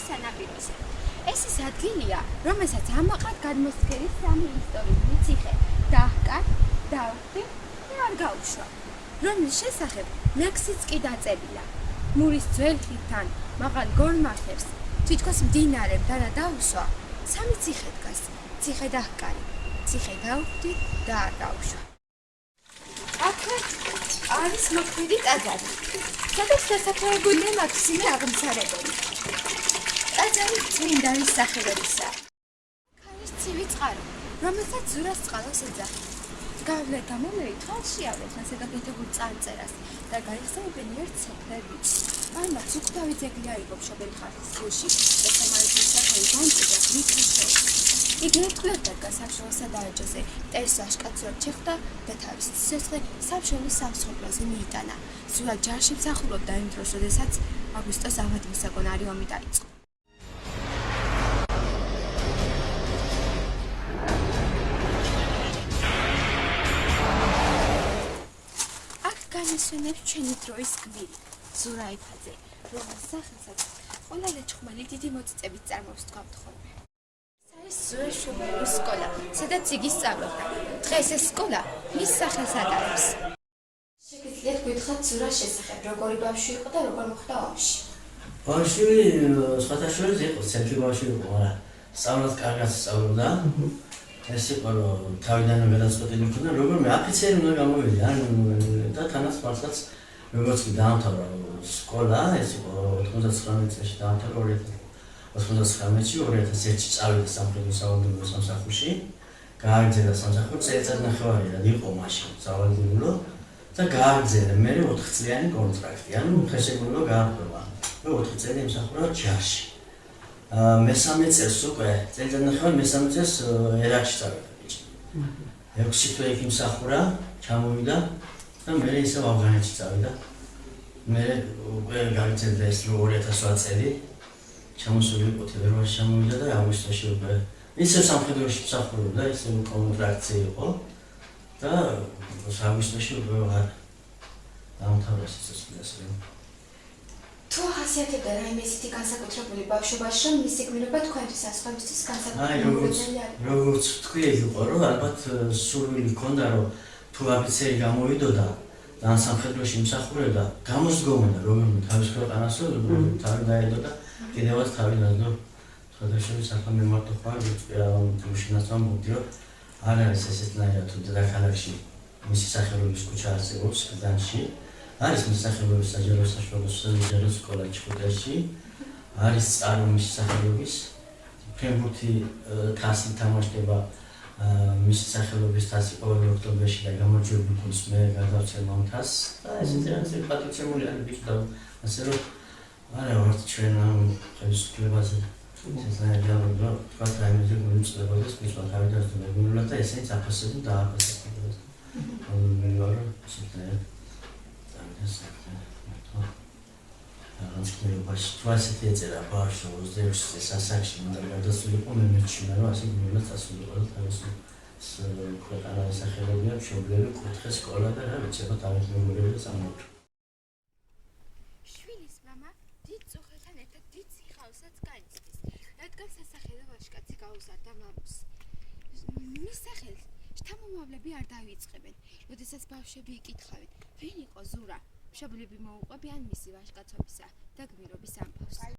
სანაპიროზე. ეს ის ადგილია, რომელსაც ამაყად გადმოსცემს სამი ისტორიული ციხე: დაჰკარ, დაუხტი და არ გაუშვა, რომლის შესახებ ლექსიც კი დაწერია. მურის ძველ ხიდთან მაღალ გორმართებს თითქოს მდინარემდან და დაუშვა სამი ციხე დგას: ციხე დაჰკარი, ციხე დაუხტი და არ გაუშვა. აქვე არის მოქმედი ტაძარი, სადაც დასაფლავებულია მაქსიმე აღმსარებელი. ტაძარი წმინდანის სახელობისაა. ქარის ცივი წყარო, რომელსაც ზურას წყალოს ეძახიან. გავლე გამომერი თვალშიავლებს ასაკაკეთებულ წარწერას და გაიხსენებენ ერთ სოფლებით. მამაც უკვდავი ძეგლი აიღო მშობელი ხალხის გულში და სამარეთის სახელი განწირა გლიქასოს. იგი ერთგვარ დადგა სამშობლოს სადარაჯოზე, მტერს ვაშკაცურად შეხვდა და თავის სიცოცხლე სამშობლოს სამსხობლოზე მიიტანა. სულად ჯარში მსახურობდა იმ დროს, როდესაც აგვისტოს ავადმისაგონარი ომი დაიწყო. განისვენებს ჩვენი დროის გმირი ზურა იფაძე, რომლის სახელსაც ყველა ლეჩხუმელი დიდი მოწიწებით წარმოებს თქვავთ ხოლმე. ეს არის ზურას მშობლიური სკოლა, სადაც იგი სწავლობდა. დღეს ეს სკოლა მის სახელს ატარებს. შეგიძლიათ გითხრათ ზურას შესახებ, როგორი ბავშვი იყო და როგორ მოხდა ომში? ბავშვი სხვათაშორის იყო, ცენტრი ბავშვი იყო, მაგრამ სწავლაც კარგად სწავლობდა. ეს იყო რომ თავიდანვე გადაწყვეტილი ქონდა, როგორ მე აფიციერი უნდა გამოვიდი და თანაც მართლაც როგორც კი დაამთავრა სკოლა, ეს იყო 99 წელს დაამთავრა 2099-ში 2001-ში წავიდა სამხედრო საავადმყოფო სამსახურში, გააგრძელა სამსახური წელიწადნახევარი იყო მაშინ საავადმყოფო და გააგრძელა მე 4 წლიანი კონტრაქტი, ანუ ხელშეკრულება გააფრთხილა. მე 4 წელი იმსახურა ჯარში. მესამე წელს უკვე წელიწადნახევარი მესამე წელს ერაყში წავიდა ბიჭი. 6 თვე იქ იმსახურა, ჩამოვიდა და მე ისევ ავღანეთში წავიდა. მე უკვე გააგრძელდა ეს 2008 წელი. ჩამოსული იყო თებერვალში ჩამოვიდა და აგვისტოში უკვე ისევ სამხედროში მსახურობდა, ისევ კონტრაქტი იყო და აგვისტოში უკვე ვარ დაამთავრა სიცოცხლე. თუ ახასიათებდა რაიმე ისეთი განსაკუთრებული ბავშვობაში, რომ მისი გმირობა თქვენთვის ან სხვებისთვის განსაკუთრებული არის? როგორც თქვი, იყო რომ ალბათ სურვილი ჰქონდა, რომ თუ აფიციერი გამოვიდოდა და ან სამხედროში იმსახურებდა, გამოსდგომოდა რომელიმე თავის ქვეყანას, თავი დაედო და კიდევაც თავი დაედო. სხვადასხვა საფრთხემემართო ხარ, თუმშინაც ამბობდი, რომ არ არის ესეთნაირად თუ დედაქალაქში მისი სახელობის ქუჩა არსებობს გდანში. არის მისი სახელობის საჯარო საშუალო საჯარო სკოლა ჩხუტელში, არის წყარო მისი სახელობის, ფრენბურთი თასი თამაშდება მისი სახელობის თასი ყოველ ოქტომბერში და გამარჯვებული გუნდს მე გადავცემ ამ თასს და ესეთი რაღაცა პატივცემული არის ბიჭი და ასე რომ არა ვართ ჩვენ ამ ხელისუფლებაზე შესაძლებელი რომ თქვა რაიმეზე გულწრფელობას მისმა თავი დასწრებულა და ესეც აფასებდა და აფასებდა. მე ვარ ისეთი განსხვავებაში თუ ასეთი ეწერა ბავშვი 26 წლის ასაკში უნდა გადასულიყო მე მეჩვენა რომ ასე გულაც ასულიყო და თავისი ქვეყანას სახელობია მშობლები კუთხე სკოლა და რა ვიცი ხო თავის მეგობრები სამოთო. შვილის მამა დიდ წუხელთან ერთად დიდ სიხარულსაც განიცდის, რადგან სასახელო ვაჟკაცი გაუზარდა მამას. მის სახელს შთამომავლები არ დავიწყებენ, როდესაც ბავშვები იკითხავენ, ვინ იყო ზურა? მშობლები მოუყვებიან მისი ვაჟკაცობისა და გმირობის ამბავს.